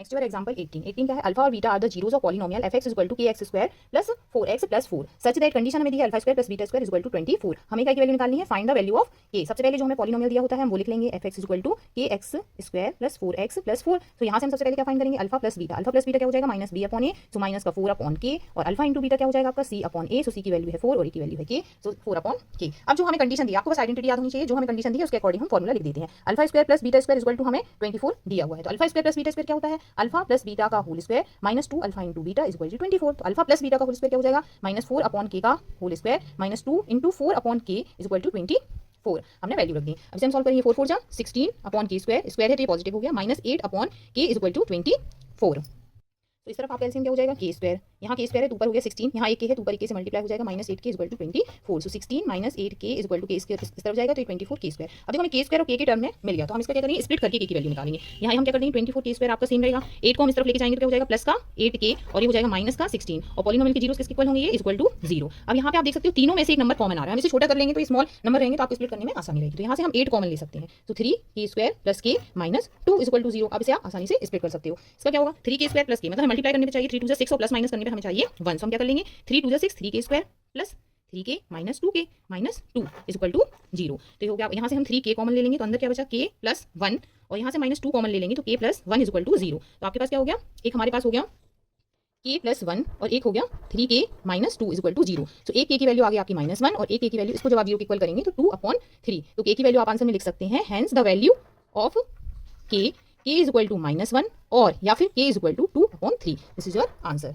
Next your example 18 क्या है, alpha और beta are the zeros of polynomial f x is equal to k x square plus 4x plus 4 such that condition हमें दी है alpha square plus beta square is equal to 24। हमें क्या की value निकालनी है, फाइंड द वैल्यू ऑफ के। सबसे पहले जो हमें पॉलिनोमियल दिया होता है हम वो लिख लेंगे f x is equal to k x square plus 4x plus 4। तो यहाँ से हम सबसे पहले क्या फाइंड करेंगे, अल्फा प्लस बीटा क्या हो जाएगा माइनस बी अपॉन ए, सो माइनस का 4 अपॉन के, और अल्फा इंटू बीटा क्या हो जाएगा आपका सी अपॉन ए, सो सी की वैल्यू है 4 और ए की वैल्यू है के, सो 4 अपॉन के। अब जो हमें कंडीशन दी, आपको बस आइडेंटिटी याद होनी चाहिए, जो हमें कंडीशन दी है उसके अकॉर्डिंग हम फॉर्मूला लिख देते हैं। Alpha square plus beta square is equal to हमें 24 दिया हुआ है, तो alpha square plus beta square क्या होता है, अल्फा प्लस बीटा का whole square minus 2 alpha into beta is equal to 24। तो अल्फा प्लस बीटा का होल स्क्वायर क्या हो जाएगा माइनस 4 अपॉन के का whole square minus 2 into 4 upon K is equal to 24। हमने वैल्यू रख दी। अब से हम सॉल्व करेंगे 4 4 जा 16 अपॉन के स्क्वायर, स्क्वायर है तो ये पॉजिटिव हो गया, minus 8 upon K is equal to 24। तो इस तरफ आपका एलसीएम क्या हो जाएगा के स्क्वायर, यहाँ के स्क्वायर है तो ऊपर हो गया 16, यहाँ एक के है तो ऊपर एक के से मल्टीप्लाई हो जाएगा minus 8 K is equal to 24। So 16 minus 8 K is equal to K square इस तरफ जाएगा तो 24 के स्क्वायर। अब देखो हमें के स्क्वायर और के टर्म में मिल गया, तो हम इसका क्या करेंगे स्प्लिट करके के की वैल्यू निकालेंगे। यहाँ हम क्या कर देंगे 24 के स्क्वायर आपका सेम रहेगा, 8 को हम इस तरफ लेके जाएंगे तो क्या हो जाएगा प्लस का 8 के और ये हो जाएगा माइनस का 16, और पॉलिनोमियल के जीरोस किसके इक्वल होंगे, ये इक्वल टू 0। अब यहाँ पे आप देख सकते हो तीनों में से एक नंबर कॉमन आ रहा है, हम इसे छोटा कर लेंगे तो स्मॉल नंबर रहेंगे तो आपको स्प्लिट करने में आसानी रहेगी। तो यहाँ से हम 8 कॉमन ले सकते हैं, तो 3 के स्क्वायर प्लस के माइनस 2 इज इक्वल टू 0। अब इसे आप आसानी से स्प्लिट कर सकते हो। इसका क्या होगा 3 के स्क्वायर प्लस के, मतलब मल्टीप्लाई करने पे चाहिए 3 2 6 और प्लस माइनस करने पे हमें चाहिए 1, सो हम क्या कर लेंगे 3 2 6 3 के स्क्वायर प्लस 3 के माइनस 2 के माइनस 2 इज इक्वल टू 0। तो ये हो गया, यहाँ से हम 3 के कॉमन ले लेंगे तो अंदर क्या बचा के प्लस 1, और यहाँ से माइनस 2 कॉमन ले लेंगे तो के प्लस 1 इज इक्वल टू 0। तो आपके पास क्या हो गया, एक हमारे पास हो गया के प्लस 1 और एक हो गया 3 के माइनस 2 इज इक्वल टू 0। तो एक के की वैल्यू आ गई आपकी माइनस 1 और एक के की वैल्यू, इसको जब आप 0 के इक्वल करेंगे तो 2 अपॉन 3, तो के की वैल्यू आप आंसर में लिख सकते हैं hence the value of K is equal to -1 और या फिर K is equal to 2 upon 3। This is your answer.